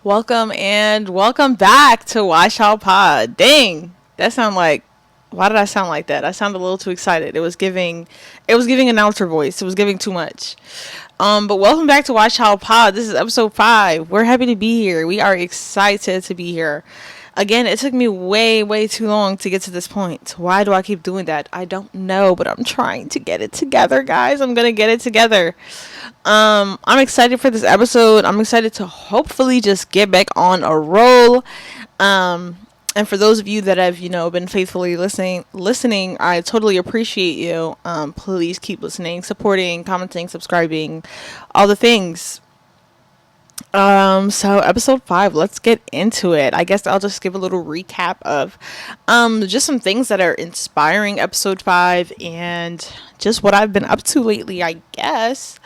Welcome and welcome back to Watch How Pod. Dang, that sound like. Why did I sound like that? I sounded a little too excited. It was giving announcer voice. It was giving too much. But welcome back to Watch How Pod. This is episode 5. We're happy to be here. We are excited to be here. Again, it took me way too long to get to this point. Why do I keep doing that? I don't know, but I'm trying to get it together, guys. I'm gonna get it together. I'm excited for this episode. I'm excited to hopefully just get back on a roll. And for those of you that have, been faithfully listening, I totally appreciate you. Please keep listening, supporting, commenting, subscribing, all the things. So episode 5, let's get into it. I guess I'll just give a little recap of just some things that are inspiring episode 5 and just what I've been up to lately, I guess.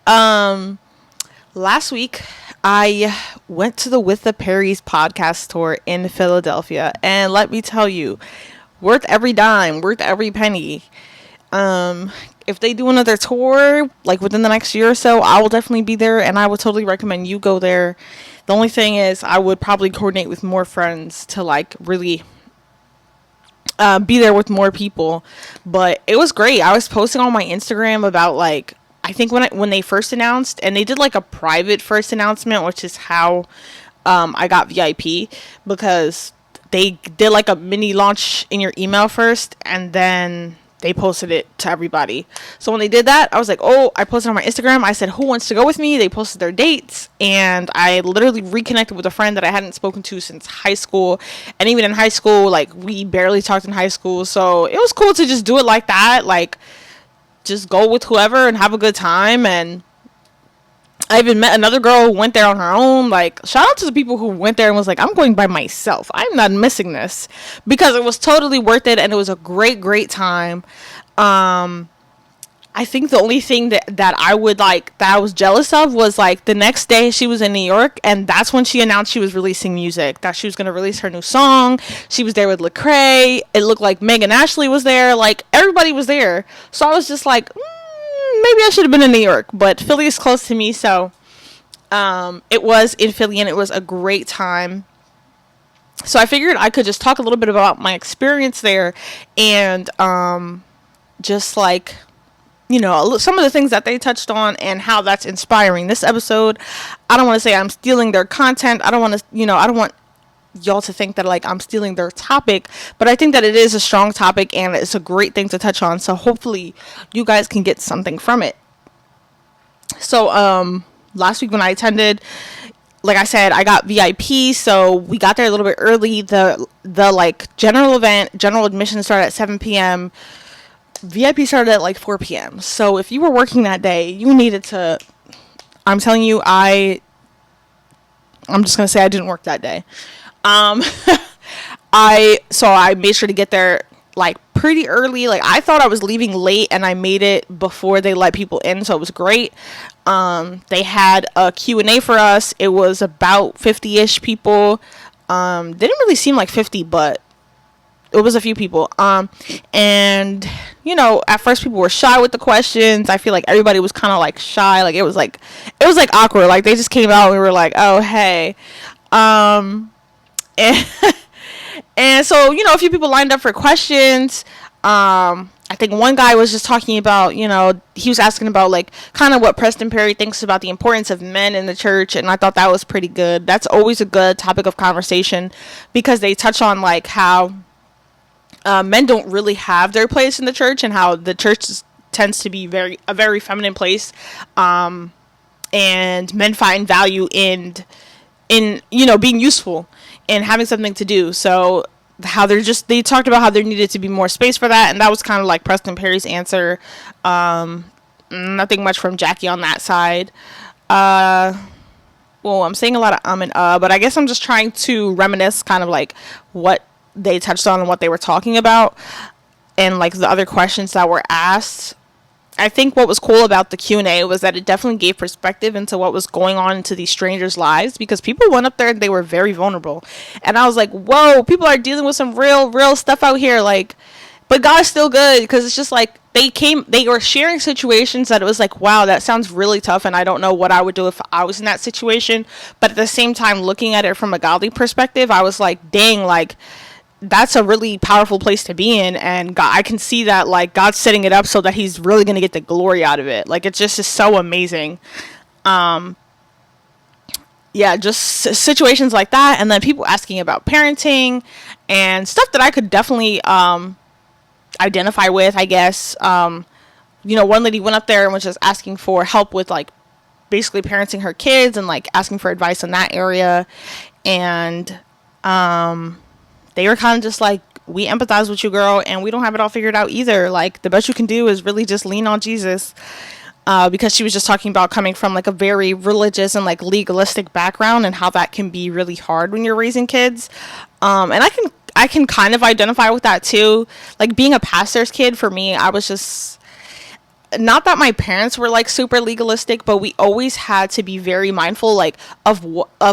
Last week I went to the With the Perrys podcast tour in Philadelphia, and let me tell you, worth every dime, worth every penny. If they do another tour, like within the next year or so, I will definitely be there, and I would totally recommend you go there. The only thing is, I would probably coordinate with more friends to like really be there with more people. But it was great. I was posting on my Instagram about like, I think when they first announced, and they did like a private first announcement, which is how I got VIP, because they did like a mini launch in your email first, and then they posted it to everybody. So when they did that, I was like, oh, I posted on my Instagram. I said, who wants to go with me? They posted their dates, and I literally reconnected with a friend that I hadn't spoken to since high school. And even in high school, like, we barely talked in high school. So it was cool to just do it like that. Like, just go with whoever and have a good time. And I even met another girl who went there on her own. Like, shout out to the people who went there and was like, I'm going by myself. I'm not missing this, because it was totally worth it, and it was a great time. I think the only thing that I would like, that I was jealous of, was like the next day she was in New York, and that's when she announced she was releasing music, that she was going to release her new song. She was there with Lecrae. It looked like Megan Ashley was there. Like, everybody was there. So I was just like, maybe I should have been in New York, but Philly is close to me, so it was in Philly, and it was a great time. So I figured I could just talk a little bit about my experience there, and just like, some of the things that they touched on and how that's inspiring this episode. I don't want to say I'm stealing their content. I don't want to, I don't want y'all to think that like I'm stealing their topic, but I think that it is a strong topic and it's a great thing to touch on, so hopefully you guys can get something from it. So last week when I attended, like I said, I got VIP, so we got there a little bit early. The like general admission started at 7 p.m. VIP started at like 4 p.m. So if you were working that day, you needed to, I'm telling you, I'm just going to say I didn't work that day. I made sure to get there like pretty early. Like, I thought I was leaving late, and I made it before they let people in, so it was great. They had a Q&A for us. It was about 50-ish people. Didn't really seem like 50, but it was a few people. And at first people were shy with the questions. I feel like everybody was kind of like shy. Like, it was like awkward. Like, they just came out and we were like, oh, hey. And and so, a few people lined up for questions. I think one guy was just talking about, he was asking about like kind of what Preston Perry thinks about the importance of men in the church. And I thought that was pretty good. That's always a good topic of conversation, because they touch on like how men don't really have their place in the church, and how the church tends to be a very feminine place. And men find value in being useful and having something to do. So how they talked about how there needed to be more space for that, and that was kind of like Preston Perry's answer. Nothing much from Jackie on that side. Well, I'm saying a lot of and but I guess I'm just trying to reminisce kind of like what they touched on and what they were talking about, and like the other questions that were asked. I think what was cool about the Q&A was that it definitely gave perspective into what was going on into these strangers' lives, because people went up there and they were very vulnerable. And I was like, whoa, people are dealing with some real stuff out here. Like, but God's still good, because it's just like they were sharing situations that it was like, wow, that sounds really tough, and I don't know what I would do if I was in that situation. But at the same time, looking at it from a godly perspective, I was like, dang, like that's a really powerful place to be in, and God, I can see that like God's setting it up so that He's really gonna get the glory out of it. Like it's just is so amazing. Yeah, just situations like that, and then people asking about parenting and stuff that I could definitely identify with, I guess. One lady went up there and was just asking for help with like basically parenting her kids and like asking for advice in that area, and they were kind of just like, we empathize with you, girl, and we don't have it all figured out either. Like the best you can do is really just lean on Jesus. Because she was just talking about coming from like a very religious and like legalistic background, and how that can be really hard when you're raising kids. And I can kind of identify with that too. Like being a pastor's kid, for me, I was just, not that my parents were like super legalistic, but we always had to be very mindful like of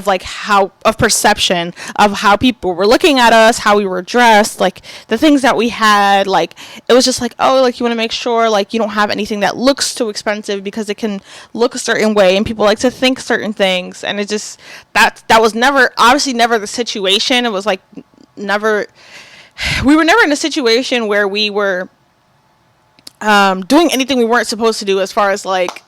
like how of perception of how people were looking at us, how we were dressed, like the things that we had. Like it was just like, oh, like you want to make sure like you don't have anything that looks too expensive, because it can look a certain way and people like to think certain things. And it just, that was never, obviously never the situation. It was like never, we were never in a situation where we were doing anything we weren't supposed to do, as far as like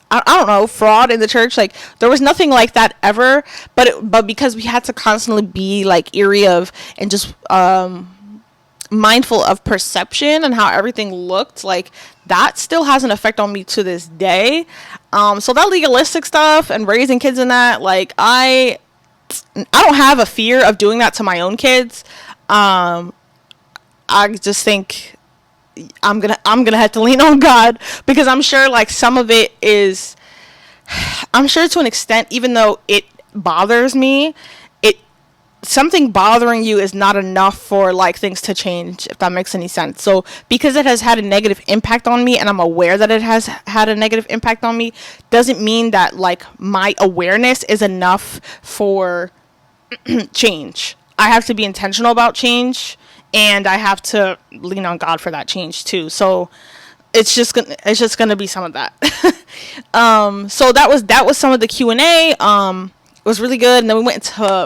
I don't know, fraud in the church. Like there was nothing like that ever, but because we had to constantly be like eerie of and just mindful of perception and how everything looked, like that still has an effect on me to this day. So that legalistic stuff and raising kids in that, like I don't have a fear of doing that to my own kids. I just think I'm gonna have to lean on God, because I'm sure like some of it is, I'm sure to an extent, even though it bothers me, something bothering you is not enough for like things to change, if that makes any sense. So because it has had a negative impact on me, and I'm aware that it has had a negative impact on me, doesn't mean that like my awareness is enough for change. I have to be intentional about change, and I have to lean on God for that change too. So it's just gonna be some of that. So that was some of the Q&A. It was really good, and then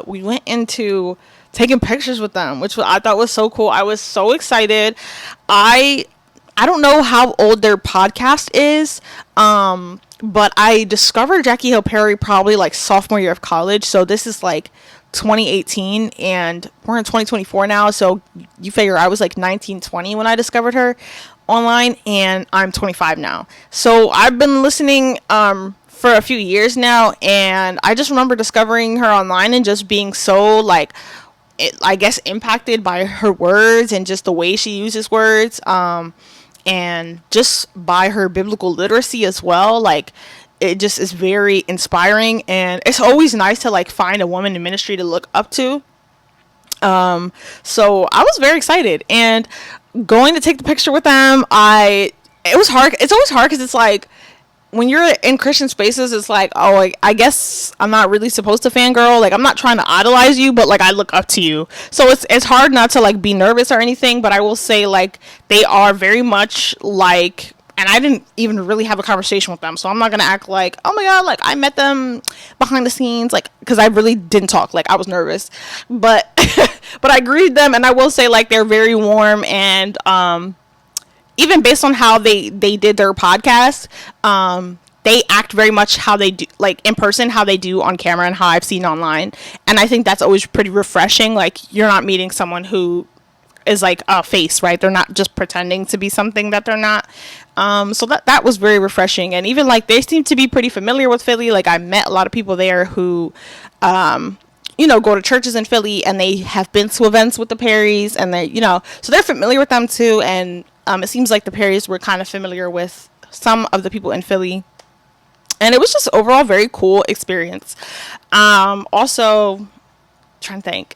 we went into taking pictures with them, which I thought was so cool. I was so excited. I don't know how old their podcast is, but I discovered Jackie Hill Perry probably like sophomore year of college. So this is like 2018, and we're in 2024 now. So you figure I was like 19, 20 when I discovered her online, and I'm 25 now. So I've been listening for a few years now, and I just remember discovering her online and just being so like, I guess, impacted by her words and just the way she uses words, and just by her biblical literacy as well. Like it just is very inspiring, and it's always nice to like find a woman in ministry to look up to. So I was very excited, and going to take the picture with them, it was hard. It's always hard because it's like, when you're in Christian spaces, it's like, oh, I guess I'm not really supposed to fangirl. Like, I'm not trying to idolize you, but like I look up to you. So it's hard not to like be nervous or anything. But I will say, like, they are very much like, and I didn't even really have a conversation with them, so I'm not gonna act like, oh my god, like I met them behind the scenes, like, because I really didn't talk. Like I was nervous, but but I greeted them, and I will say, like, they're very warm, and even based on how they did their podcast, they act very much how they do, like in person, how they do on camera, and how I've seen online. And I think that's always pretty refreshing. Like, you're not meeting someone who is like a face, right? They're not just pretending to be something that they're not. So that was very refreshing. And even like they seem to be pretty familiar with Philly. Like I met a lot of people there who go to churches in Philly, and they have been to events with the Perrys, and they, so they're familiar with them too. And it seems like the Perrys were kind of familiar with some of the people in Philly. And it was just overall very cool experience. Also, trying to think.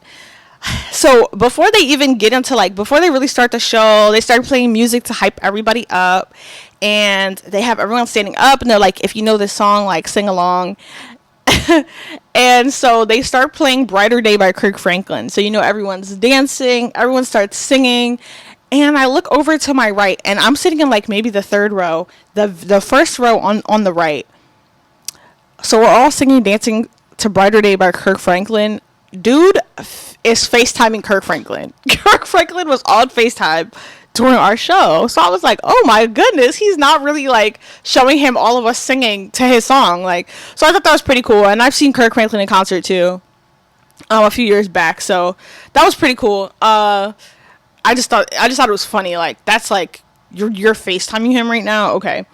So before they even get into before they really start the show, they start playing music to hype everybody up. And they have everyone standing up, and they're like, if you know this song, like, sing along. And so they start playing Brighter Day by Kirk Franklin. So, everyone's dancing, everyone starts singing. And I look over to my right, and I'm sitting in like maybe the third row, the first row on the right. So we're all singing "Dancing to Brighter Day" by Kirk Franklin. Dude is FaceTiming Kirk Franklin. Kirk Franklin was on FaceTime during our show. So I was like, oh my goodness, he's not really like showing him all of us singing to his song. Like, so I thought that was pretty cool. And I've seen Kirk Franklin in concert too, a few years back. So that was pretty cool. I just thought it was funny. Like, that's like, you're FaceTiming him right now. Okay.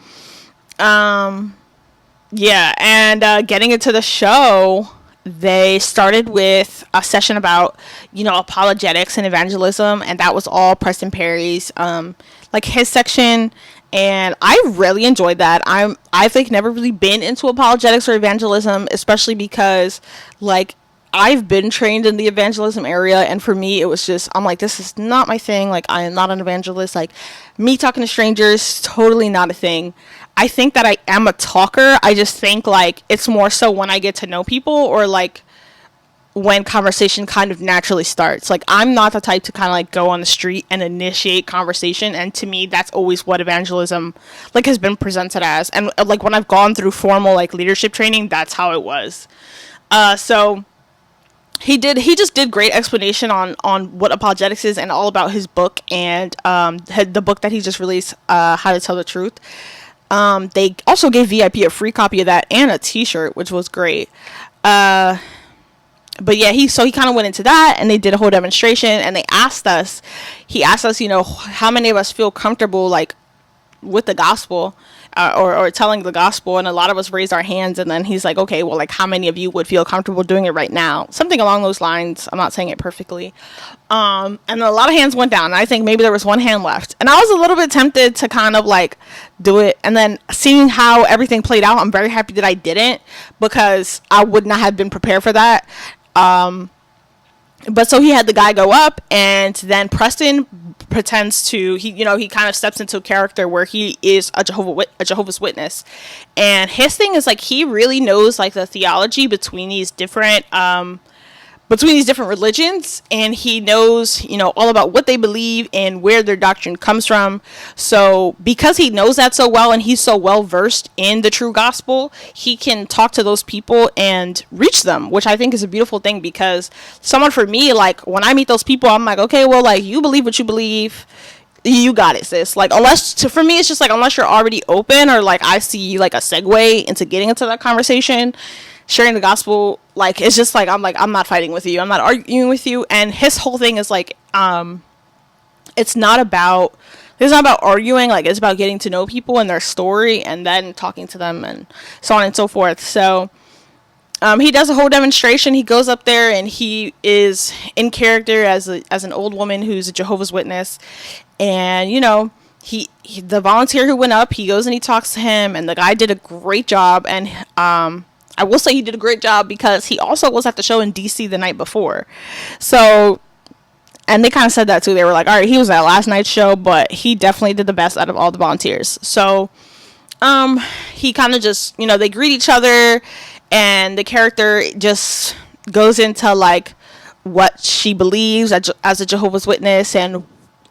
Yeah. And, getting into the show, they started with a session about, apologetics and evangelism, and that was all Preston Perry's, like his section, and I really enjoyed that. I've like never really been into apologetics or evangelism, especially because like I've been trained in the evangelism area, and for me it was just, I'm like, this is not my thing. Like, I am not an evangelist. Like, me talking to strangers, totally not a thing. I think that I am a talker. I just think like it's more so when I get to know people, or like when conversation kind of naturally starts. Like, I'm not the type to kind of like go on the street and initiate conversation, and to me that's always what evangelism like has been presented as. And like when I've gone through formal like leadership training, that's how it was. So he just did great explanation on what apologetics is, and all about his book, and the book that he just released, How to Tell the Truth. They also gave VIP a free copy of that and a t-shirt, which was great. But yeah, he kind of went into that, and they did a whole demonstration, and he asked us, how many of us feel comfortable like with the gospel, or telling the gospel, and a lot of us raised our hands, and then he's like, okay, well, like, how many of you would feel comfortable doing it right now? Something along those lines. I'm not saying it perfectly. And a lot of hands went down, and I think maybe there was one hand left, and I was a little bit tempted to kind of like do it, and then seeing how everything played out, I'm very happy that I didn't, because I would not have been prepared for that. But so he had the guy go up, and then Preston pretends to, he kind of steps into a character where he is a Jehovah's Witness, and his thing is like he really knows like the theology between these different religions, and he knows, all about what they believe and where their doctrine comes from. So because he knows that so well, and he's so well versed in the true gospel, he can talk to those people and reach them, which I think is a beautiful thing, because someone, for me, like when I meet those people, I'm like, okay, well, like, you believe what you believe, you got it, sis. Like, for me, it's just like, unless you're already open, or like I see like a segue into getting into that conversation, sharing the gospel, like, it's just like, I'm not fighting with you, I'm not arguing with you. And his whole thing is like, it's not about arguing, like, it's about getting to know people and their story, and then talking to them, and so on and so forth. So he does a whole demonstration. He goes up there, and he is in character as an old woman who's a Jehovah's Witness, and the volunteer who went up, he goes and he talks to him, and the guy did a great job. And I will say he did a great job, because he also was at the show in DC the night before. So, and they kind of said that too. They were like, all right, he was at last night's show, but he definitely did the best out of all the volunteers. So, he kind of just, they greet each other, and the character just goes into like what she believes as a Jehovah's Witness, and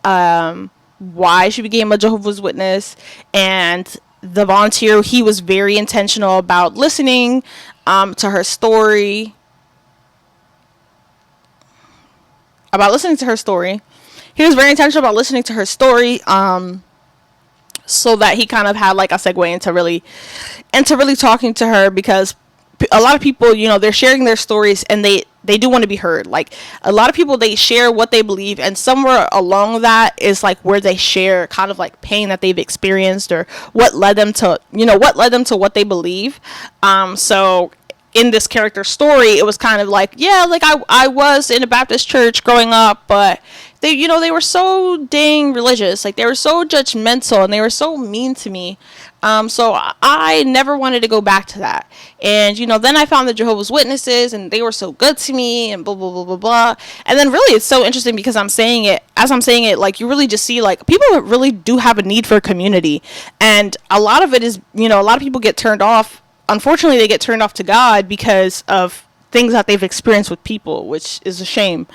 why she became a Jehovah's Witness. And the volunteer, he was very intentional about listening to her story. He was very intentional about listening to her story, so that he kind of had like a segue into really talking to her, because a lot of people, they're sharing their stories, and they do want to be heard. Like, a lot of people, they share what they believe, and somewhere along that is like where they share kind of like pain that they've experienced, or what led them to what they believe. So in this character story, it was kind of like, yeah, like I was in a Baptist church growing up, but they were so dang religious, like they were so judgmental, and they were so mean to me. So I never wanted to go back to that. And, then I found the Jehovah's Witnesses, and they were so good to me, and blah, blah, blah, blah, blah. And then really it's so interesting, because as I'm saying it, like, you really just see, like, people really do have a need for community. And a lot of it is, a lot of people get turned off. Unfortunately, they get turned off to God because of things that they've experienced with people, which is a shame.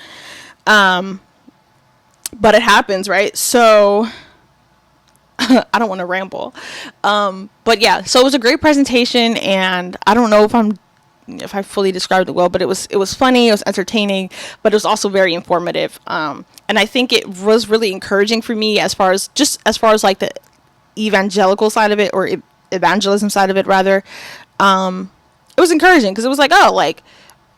but it happens, right? So I don't want to ramble. But yeah, so it was a great presentation, and I don't know if I fully described it well, but it was funny, it was entertaining, but it was also very informative. And I think it was really encouraging for me as far as like the evangelical side of it, or evangelism side of it rather. It was encouraging because it was like, oh, like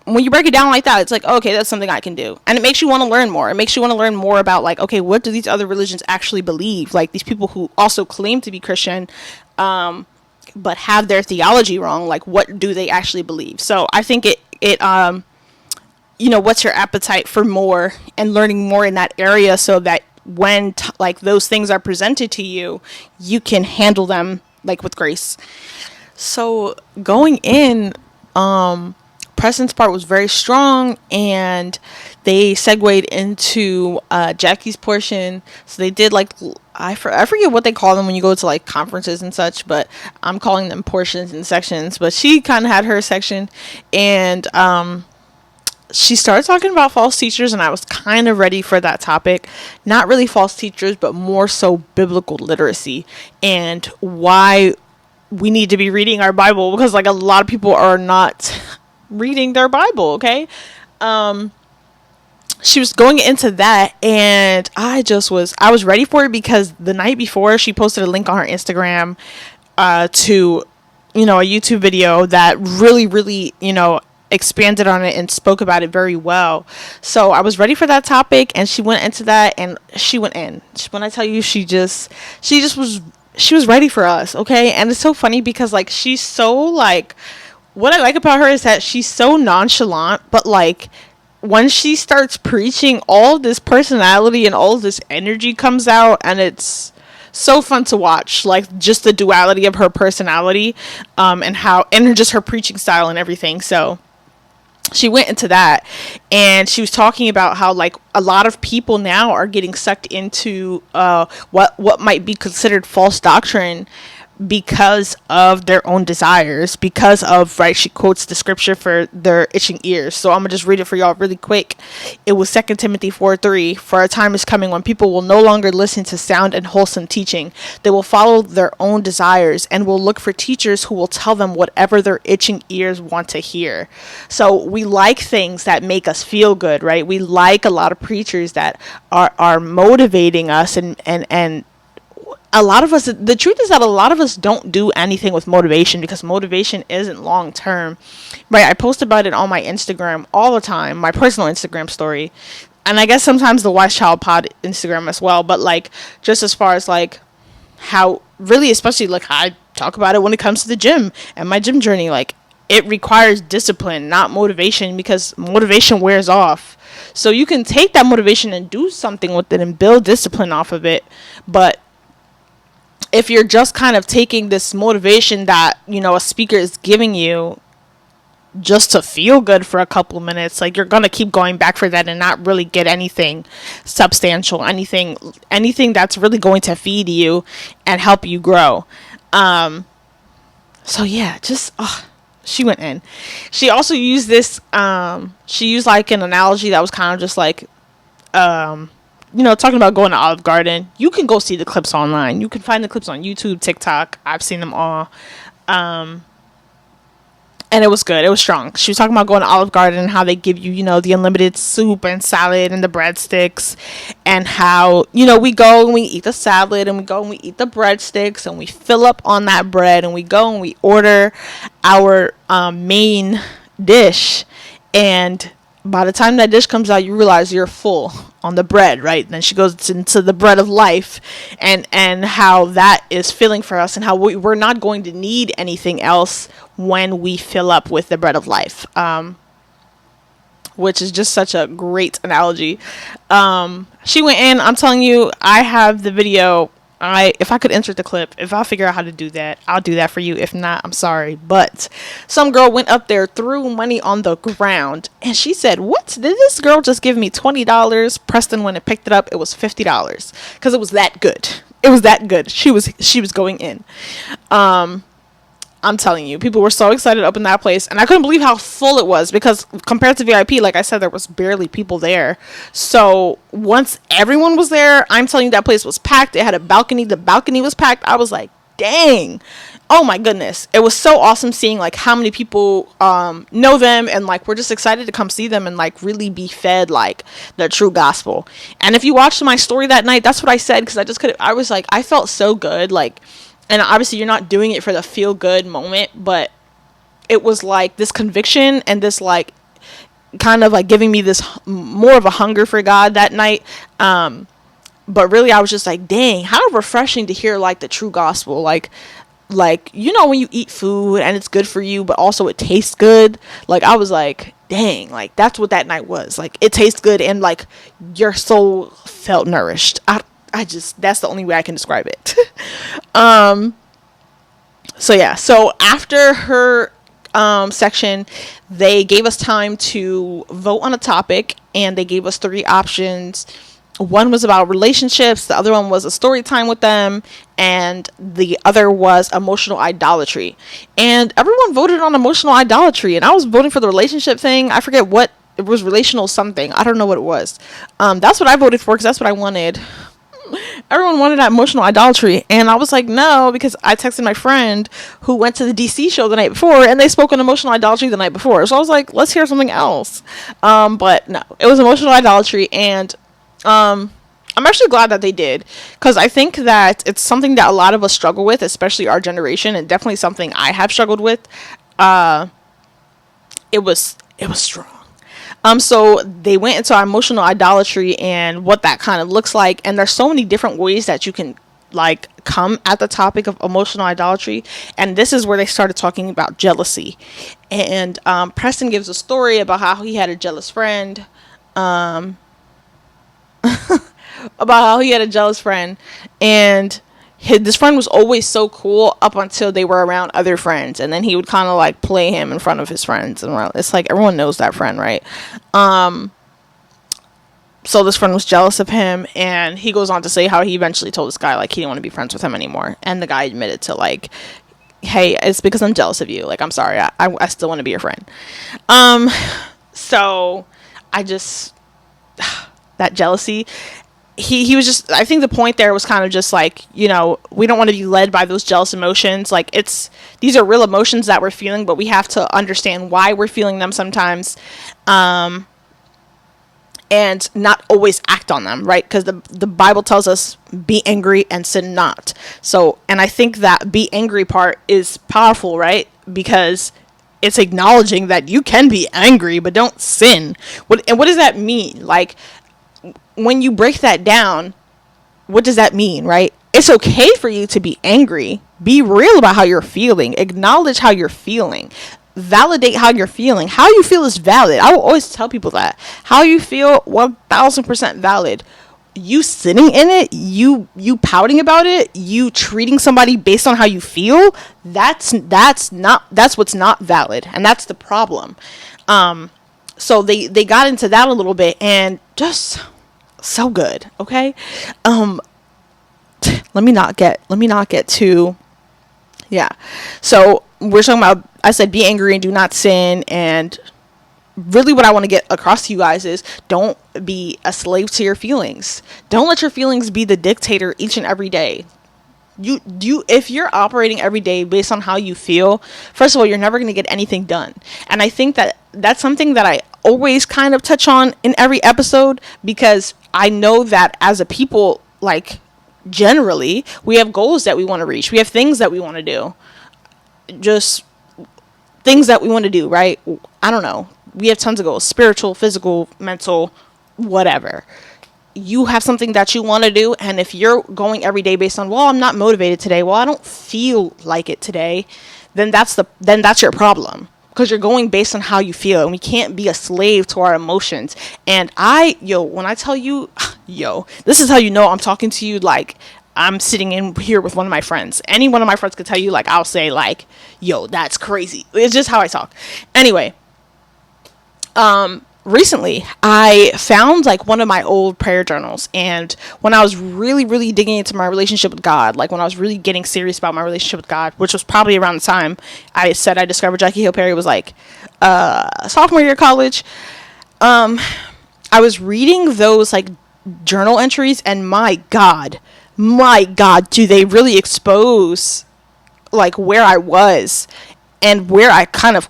when you break it down like that, it's like, oh, okay, that's something I can do. And it makes you want to learn more. It makes you want to learn more about, like, okay, what do these other religions actually believe? Like, these people who also claim to be Christian, but have their theology wrong, like, what do they actually believe? So I think what's your appetite for more and learning more in that area, so that when, like, those things are presented to you, you can handle them, like, with grace. So going in, Preston's part was very strong, and they segued into Jackie's portion. So they did, like, I forget what they call them when you go to, like, conferences and such, but I'm calling them portions and sections. But she kind of had her section, and she started talking about false teachers, and I was kind of ready for that topic. Not really false teachers, but more so biblical literacy, and why we need to be reading our Bible, because, like, a lot of people are not reading their Bible. Okay. She was going into that, and I was ready for it, because the night before she posted a link on her Instagram to a YouTube video that really, really, expanded on it and spoke about it very well. So I was ready for that topic, and she went into that, and she went in. When I tell you, she was ready for us. Okay. And it's so funny because, like, she's so, like, what I like about her is that she's so nonchalant, but, like, when she starts preaching, all this personality and all this energy comes out, and it's so fun to watch. Like, just the duality of her personality, and just her preaching style and everything. So she went into that, and she was talking about how, like, a lot of people now are getting sucked into what might be considered false doctrine, because of their own desires, because of, right, she quotes the scripture for their itching ears. So I'm gonna just read it for y'all really quick. It was 2 Timothy 4:3. For a time is coming when people will no longer listen to sound and wholesome teaching. They will follow their own desires and will look for teachers who will tell them whatever their itching ears want to hear. So we like things that make us feel good, right? We like a lot of preachers that are motivating us, and a lot of us, the truth is that a lot of us don't do anything with motivation, because motivation isn't long term, right? I post about it on my Instagram all the time, my personal Instagram story, and I guess sometimes the Wise Child Pod Instagram as well. But, like, just as far as, like, how really, especially, like, I talk about it when it comes to the gym and my gym journey, like, it requires discipline, not motivation, because motivation wears off. So you can take that motivation and do something with it and build discipline off of it. But if you're just kind of taking this motivation that, a speaker is giving you just to feel good for a couple minutes, like, you're going to keep going back for that and not really get anything substantial, anything that's really going to feed you and help you grow. So yeah, she went in. She also used this, she used, like, an analogy that was kind of just like, talking about going to Olive Garden. You can go see the clips online. You can find the clips on YouTube, TikTok. I've seen them all. And it was good. It was strong. She was talking about going to Olive Garden and how they give you, the unlimited soup and salad and the breadsticks, and how, we go and we eat the salad, and we go and we eat the breadsticks, and we fill up on that bread, and we go and we order our main dish, and by the time that dish comes out, you realize you're full on the bread, right? Then she goes into the bread of life, and how that is filling for us, and how we're not going to need anything else when we fill up with the bread of life, which is just such a great analogy. She went in. I'm telling you, I have the video. If I could insert the clip, if I figure out how to do that, I'll do that for you. If not, I'm sorry. But some girl went up there, threw money on the ground, and she said, "What? Did this girl just give me $20?" Preston went and picked it up. It was $50, because it was that good. It was that good. She was going in. I'm telling you, people were so excited to open that place, and I couldn't believe how full it was, because compared to VIP, like I said, there was barely people there. So once everyone was there, I'm telling you, that place was packed. It had a balcony. The balcony was packed. I was like, dang. Oh my goodness. It was so awesome seeing like how many people know them, and like we're just excited to come see them and like really be fed like the true gospel. And if you watched my story that night, that's what I said, because I was like, I felt so good, like, and obviously you're not doing it for the feel good moment, but it was like this conviction and this like kind of like giving me this more of a hunger for God that night. But really I was just like, dang, how refreshing to hear like the true gospel. Like, you know, when you eat food and it's good for you, but also it tastes good. Like, I was like, dang, like that's what that night was. Like, it tastes good and like your soul felt nourished. I just, that's the only way I can describe it. So yeah, so after her section, they gave us time to vote on a topic, and they gave us 3 options. One was about relationships, the other one was a story time with them, and the other was emotional idolatry. And everyone voted on emotional idolatry, and I was voting for the relationship thing. I forget what it was, relational something. I don't know what it was. That's what I voted for, because that's what I wanted. Everyone wanted that emotional idolatry, and I was like, no, because I texted my friend who went to the DC show the night before, and they spoke on emotional idolatry the night before. So I was like, let's hear something else. But no, it was emotional idolatry, and I'm actually glad that they did, because I think that it's something that a lot of us struggle with, especially our generation, and definitely something I have struggled with. It was strong. So they went into emotional idolatry and what that kind of looks like, and there's so many different ways that you can like come at the topic of emotional idolatry. And this is where they started talking about jealousy. And Preston gives a story about how he had a jealous friend. About how he had a jealous friend, and this friend was always so cool up until they were around other friends, and then he would kind of like play him in front of his friends, and it's like everyone knows that friend, right? So this friend was jealous of him, and he goes on to say how he eventually told this guy like he didn't want to be friends with him anymore, and the guy admitted to like, hey, it's because I'm jealous of you, like I'm sorry, I still want to be your friend. So I just that jealousy, he was just, I think the point there was kind of just like, you know, we don't want to be led by those jealous emotions. Like, these are real emotions that we're feeling, but we have to understand why we're feeling them sometimes, and not always act on them, right? Because the Bible tells us be angry and sin not. So, and I think that be angry part is powerful, right? Because it's acknowledging that you can be angry, but don't sin. What does that mean? Like, when you break that down, what does that mean, right? It's okay for you to be angry. Be real about how you're feeling. Acknowledge how you're feeling. Validate how you're feeling. How you feel is valid. I will always tell people that. How you feel, 1000% valid. You sitting in it, you pouting about it, you treating somebody based on how you feel, that's what's not valid, and that's the problem. So they got into that a little bit, and just so good. Okay. Let me not get too, yeah. So we're talking about, I said be angry and do not sin, and really what I want to get across to you guys is don't be a slave to your feelings. Don't let your feelings be the dictator each and every day. If you're operating every day based on how you feel, first of all, you're never going to get anything done. And I think that that's something that I always kind of touch on in every episode, because I know that as a people, like, generally, we have goals that we want to reach. We have things that we want to do. Just things that we want to do, right? I don't know. We have tons of goals: spiritual, physical, mental, whatever. You have something that you want to do, and if you're going every day based on, well, I'm not motivated today, well, I don't feel like it today, then that's your problem, because you're going based on how you feel, and we can't be a slave to our emotions. And when I tell you, this is how you know I'm talking to you like I'm sitting in here with one of my friends. Any one of my friends could tell you, like, I'll say like, that's crazy. It's just how I talk. Anyway, recently I found like one of my old prayer journals, and when I was really digging into my relationship with God, like when I was really getting serious about my relationship with God, which was probably around the time I said I discovered Jackie Hill Perry, was like sophomore year of college. I was reading those like journal entries, and my God, do they really expose like where I was and where I kind of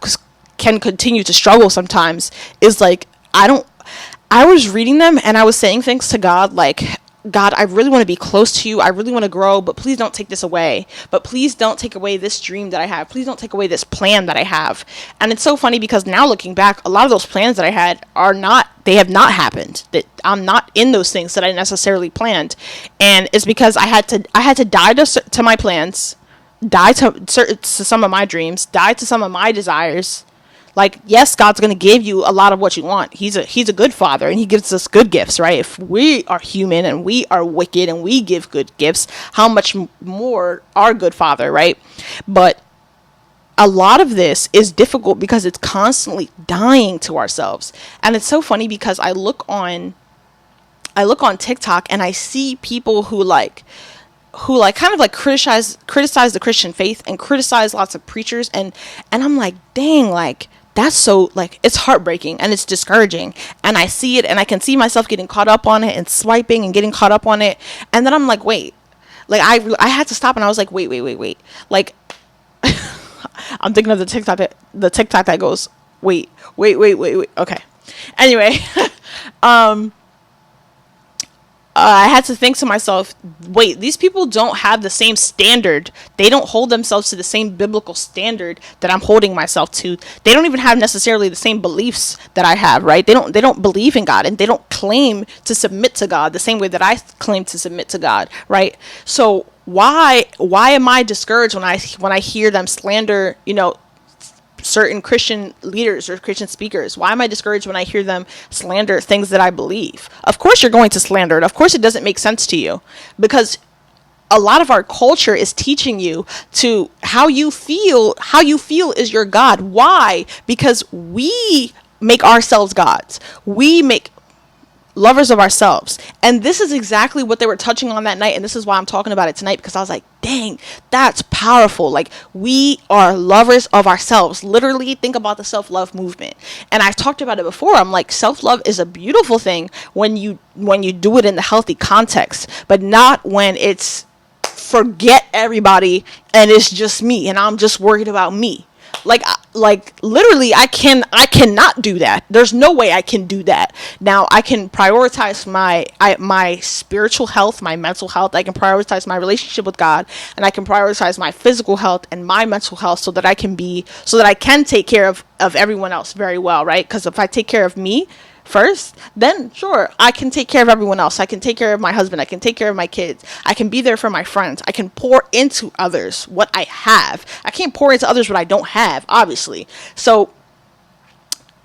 can continue to struggle sometimes. Is like I was reading them and I was saying things to God like, God, I really want to be close to you. I really want to grow, but please don't take this away. But please don't take away this dream that I have. Please don't take away this plan that I have. And it's so funny because now looking back, a lot of those plans that I had they have not happened. That I'm not in those things that I necessarily planned. And it's because I had to die to my plans, die to some of my dreams, die to some of my desires. Like, yes, God's going to give you a lot of what you want. He's a good father, and he gives us good gifts, right? If we are human and we are wicked and we give good gifts, how much more our good father, right? But a lot of this is difficult because it's constantly dying to ourselves. And it's so funny because I look on TikTok and I see people who kind of like criticize the Christian faith and criticize lots of preachers, and I'm like, dang, like that's so, like, it's heartbreaking and it's discouraging. And I see it and I can see myself getting caught up on it and swiping and getting caught up on it. And then I'm like, wait, like I had to stop, and I was like, wait. Like I'm thinking of the TikTok that goes, wait. Okay. Anyway, I had to think to myself, wait, these people don't have the same standard. They don't hold themselves to the same biblical standard that I'm holding myself to. They don't even have necessarily the same beliefs that I have, right? They don't believe in God, and they don't claim to submit to God the same way that I claim to submit to God, right? So why am I discouraged when I hear them slander, certain Christian leaders or Christian speakers? Why am I discouraged when I hear them slander things that I believe? Of course you're going to slander it. Of course it doesn't make sense to you, because a lot of our culture is teaching you to how you feel is your God. Why? Because we make ourselves gods. We make lovers of ourselves. And this is exactly what they were touching on that night, and this is why I'm talking about it tonight, because I was like, dang, that's powerful. Like, we are lovers of ourselves. Literally, think about the self-love movement. And I've talked about it before. I'm like, self-love is a beautiful thing when you do it in the healthy context, but not when it's forget everybody and it's just me and I'm just worried about me. Like literally I cannot do that. There's no way I can do that. Now I can prioritize my spiritual health, my mental health. I can prioritize my relationship with God, and I can prioritize my physical health and my mental health so that I can take care of everyone else very well, right? Because if I take care of me first, then sure, I can take care of everyone else. I can take care of my husband. I can take care of my kids. I can be there for my friends. I can pour into others what I have. I can't pour into others what I don't have, obviously. So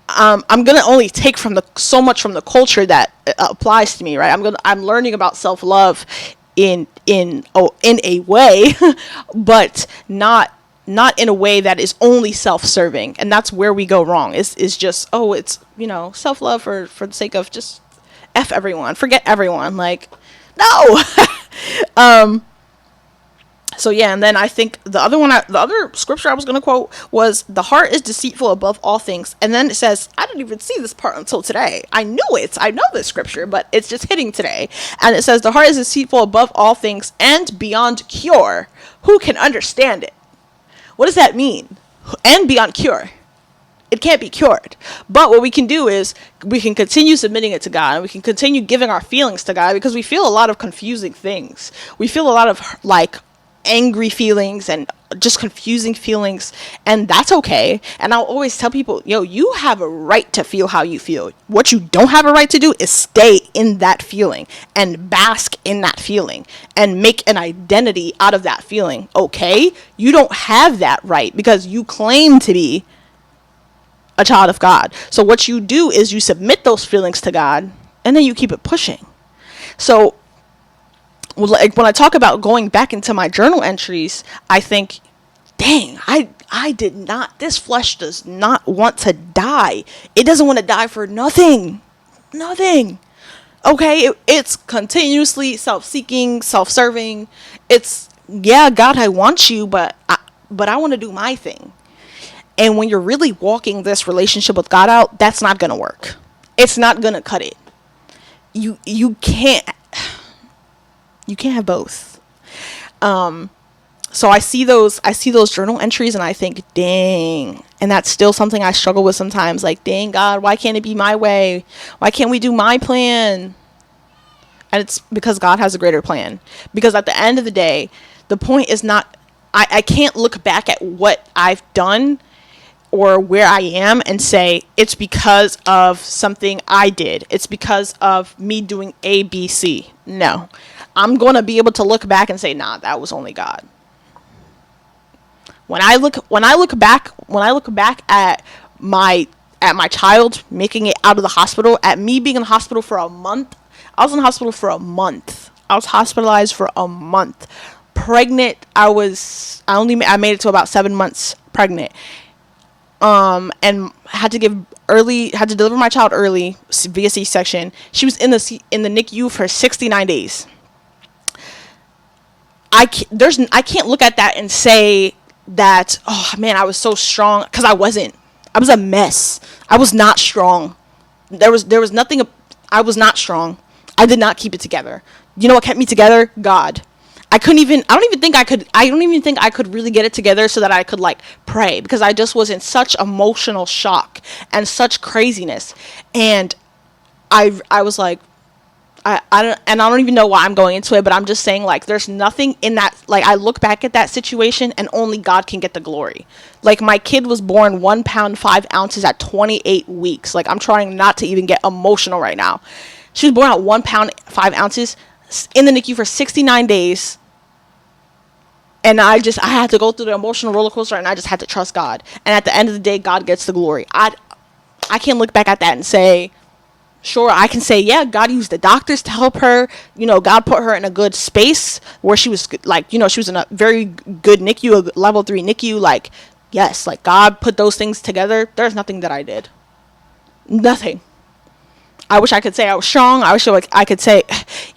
I'm gonna only take so much from the culture that applies to me, right? I'm learning about self-love in a way, but not in a way that is only self-serving. And that's where we go wrong, is just, it's self-love for the sake of just F everyone, forget everyone. Like, no. So yeah, and then I think the other scripture I was going to quote was, the heart is deceitful above all things. And then it says, I didn't even see this part until today. I know this scripture, but it's just hitting today. And it says, the heart is deceitful above all things and beyond cure. Who can understand it? What does that mean? And beyond cure. It can't be cured. But what we can do is we can continue submitting it to God, and we can continue giving our feelings to God, because we feel a lot of confusing things. We feel a lot of like angry feelings and just confusing feelings, and that's okay. And I'll always tell people, you have a right to feel how you feel. What you don't have a right to do is stay in that feeling and bask in that feeling and make an identity out of that feeling. Okay, you don't have that right because you claim to be a child of God. So what you do is you submit those feelings to God, and then you keep it pushing. So like when I talk about going back into my journal entries, I think, dang, I This flesh does not want to die. It doesn't want to die for nothing. Nothing. Okay, it's continuously self-seeking, self-serving. It's, yeah, God, I want you, but I want to do my thing. And when you're really walking this relationship with God out, that's not going to work. It's not going to cut it. You can't have both. So I see those journal entries and I think, dang. And that's still something I struggle with sometimes. Like, dang, God, why can't it be my way? Why can't we do my plan? And it's because God has a greater plan. Because at the end of the day, the point is not, I can't look back at what I've done or where I am and say, it's because of something I did. It's because of me doing A, B, C. No. I'm going to be able to look back and say, nah, that was only God. When I look back at my child making it out of the hospital, at me being in the hospital for a month. I was in the hospital for a month. I was hospitalized for a month. Pregnant, I made it to about 7 months pregnant. And had to deliver my child early via C-section. She was in the NICU for 69 days. I can't look at that and say that, oh man, I was so strong, because I wasn't. I was a mess. I was not strong. There was nothing. I was not strong. I did not keep it together. You know what kept me together? God. I don't even think I could really get it together so that I could like pray, because I just was in such emotional shock and such craziness. And I was like, I don't even know why I'm going into it, but I'm just saying, like, there's nothing in that. Like, I look back at that situation and only God can get the glory. Like, my kid was born 1 pound 5 ounces at 28 weeks. Like, I'm trying not to even get emotional right now. She was born at 1 pound 5 ounces in the NICU for 69 days. And I had to go through the emotional roller coaster, and I just had to trust God. And at the end of the day, God gets the glory. I can't look back at that and say, sure, I can say, yeah, God used the doctors to help her. You know, God put her in a good space where she was, like, you know, she was in a very good NICU, a level 3 NICU. Like, yes, like, God put those things together. There's nothing that I did. Nothing. I wish I could say I was strong. I wish I could say,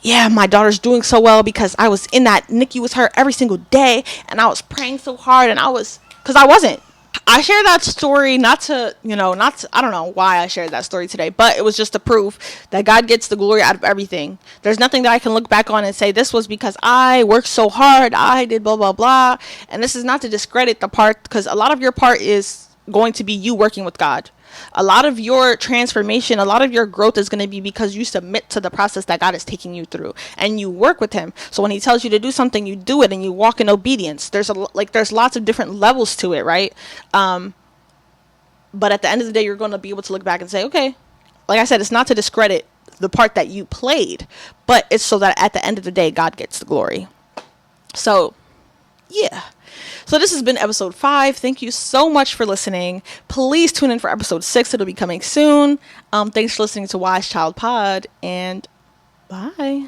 yeah, my daughter's doing so well because I was in that NICU with her every single day, and I was praying so hard, and because I wasn't. I share that story not to, I don't know why I shared that story today, but it was just to prove that God gets the glory out of everything. There's nothing that I can look back on and say, this was because I worked so hard, I did blah, blah, blah. And this is not to discredit the part, because a lot of your part is going to be you working with God. A lot of your transformation, a lot of your growth is going to be because you submit to the process that God is taking you through, and you work with him. So when he tells you to do something, you do it, and you walk in obedience. There's lots of different levels to it, right? But at the end of the day, you're going to be able to look back and say, okay, like I said, it's not to discredit the part that you played, but it's so that at the end of the day, God gets the glory. So, yeah. So this has been episode 5. Thank you so much for listening. Please tune in for episode 6. It'll be coming soon. Thanks for listening to Wise Child Pod, and bye.